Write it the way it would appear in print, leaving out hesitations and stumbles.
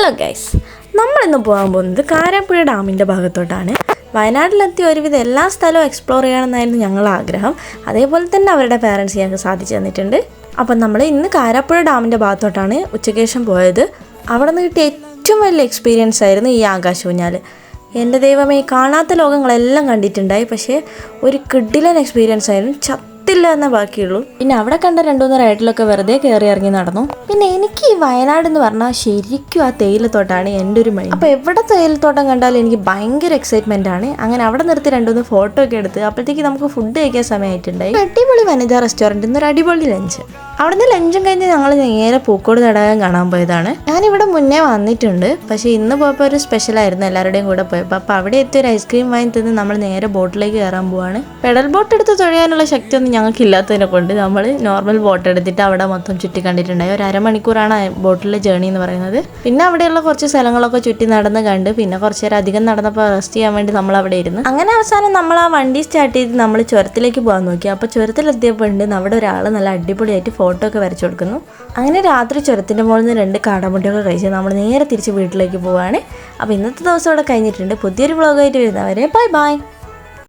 Hello guys, നമ്മളിന്ന് പോകാൻ പോകുന്നത് കാരാപ്പുഴ ഡാമിൻ്റെ ഭാഗത്തോട്ടാണ്. വയനാട്ടിലെത്തിയ ഒരുവിധം എല്ലാ സ്ഥലവും എക്സ്പ്ലോർ ചെയ്യണമെന്നായിരുന്നു ഞങ്ങളുടെ ആഗ്രഹം. അതേപോലെ തന്നെ അവരുടെ പേരൻസ് ഞങ്ങൾക്ക് സാധിച്ചു തന്നിട്ടുണ്ട്. അപ്പം നമ്മൾ ഇന്ന് കാരാപ്പുഴ ഡാമിൻ്റെ ഭാഗത്തോട്ടാണ് ഉച്ചയ്ക്ക് ശേഷം പോയത്. അവിടെ നിന്ന് കിട്ടിയ ഏറ്റവും വലിയ എക്സ്പീരിയൻസ് ആയിരുന്നു ഈ ആകാശഊഞ്ഞാൽ. എൻ്റെ ദൈവമേ, കാണാത്ത ലോകങ്ങളെല്ലാം കണ്ടിട്ടുണ്ടായി. പക്ഷേ ഒരു കിഡിലൻ എക്സ്പീരിയൻസ് ആയിരുന്നു. ില്ല എന്നേ ബാക്കിയുള്ളൂ. പിന്നെ അവിടെ കണ്ട 2-3 റൈഡിലൊക്കെ വെറുതെ കയറി ഇറങ്ങി നടന്നു. പിന്നെ എനിക്ക് ഈ വയനാട് എന്ന് പറഞ്ഞാൽ ശരിക്കും ആ തേയിലത്തോട്ടാണ് എൻ്റെ ഒരു മൈൻഡ്. അപ്പോൾ എവിടെ തേയിലത്തോട്ടം കണ്ടാലും എനിക്ക് ഭയങ്കര എക്സൈറ്റ്മെൻ്റ് ആണ്. അങ്ങനെ അവിടെ നിർത്തി 2-3 ഫോട്ടോ ഒക്കെ എടുത്ത് അപ്പോഴത്തേക്ക് നമുക്ക് ഫുഡ് കഴിക്കാൻ സമയമായിട്ടുണ്ടായി. അടിപൊളി വനിതാ റെസ്റ്റോറൻറ്റിൽ നിന്ന് ഒരു അടിപൊളി ലഞ്ച്. അവിടുന്ന് ലഞ്ചും കഴിഞ്ഞ് ഞങ്ങൾ നേരെ പൂക്കോട് തടാകം കാണാൻ പോയതാണ്. ഞാനിവിടെ മുന്നേ വന്നിട്ടുണ്ട്, പക്ഷേ ഇന്ന് പോയപ്പോൾ ഒരു സ്പെഷ്യലായിരുന്നു എല്ലാവരുടെയും കൂടെ പോയപ്പോൾ. അപ്പോൾ അവിടെ എത്തി ഒരു ഐസ്ക്രീം വാങ്ങി തിന്ന് നമ്മൾ നേരെ ബോട്ടിലേക്ക് കയറാൻ പോവാണ്. പെഡൽ ബോട്ട് എടുത്ത് തുഴയാനുള്ള ശക്തിയൊന്നും ഞങ്ങൾക്ക് ഇല്ലാത്തതിനെ കൊണ്ട് നമ്മൾ നോർമൽ ബോട്ട് എടുത്തിട്ട് അവിടെ മൊത്തം ചുറ്റി കണ്ടിട്ടുണ്ടായി. ഒരു അരമണിക്കൂറാണ് ബോട്ടിലെ ജേണി എന്ന് പറയുന്നത്. പിന്നെ അവിടെയുള്ള കുറച്ച് സ്ഥലങ്ങളൊക്കെ ചുറ്റി നടന്ന് കണ്ട് പിന്നെ കുറച്ച് നേരം അധികം നടന്നപ്പോൾ റെസ്റ്റ് ചെയ്യാൻ വേണ്ടി നമ്മൾ അവിടെ ഇരുന്ന്. അങ്ങനെ അവസാനം നമ്മൾ ആ വണ്ടി സ്റ്റാർട്ട് ചെയ്ത് നമ്മൾ ചുരത്തിലേക്ക് പോകാൻ നോക്കി. അപ്പോൾ ചുരത്തിലെത്തിയപ്പോൾ ഉണ്ട് അവിടെ ഒരാൾ നല്ല അടിപൊളിയായിട്ട് ഫോട്ടോ ഒക്കെ വരച്ചു കൊടുക്കുന്നു. അങ്ങനെ രാത്രി ചുരത്തിൻ്റെ മുകളിൽ നിന്ന് 2 കാടമുട്ടയൊക്കെ കഴിച്ച് നമ്മൾ നേരെ തിരിച്ച് വീട്ടിലേക്ക് പോവുകയാണ്. അപ്പോൾ ഇന്നത്തെ ദിവസം ഇവിടെ കഴിഞ്ഞിട്ടുണ്ട്. പുതിയൊരു വ്ളോഗായിട്ട് വരുന്നവരെ ബൈ ബൈ.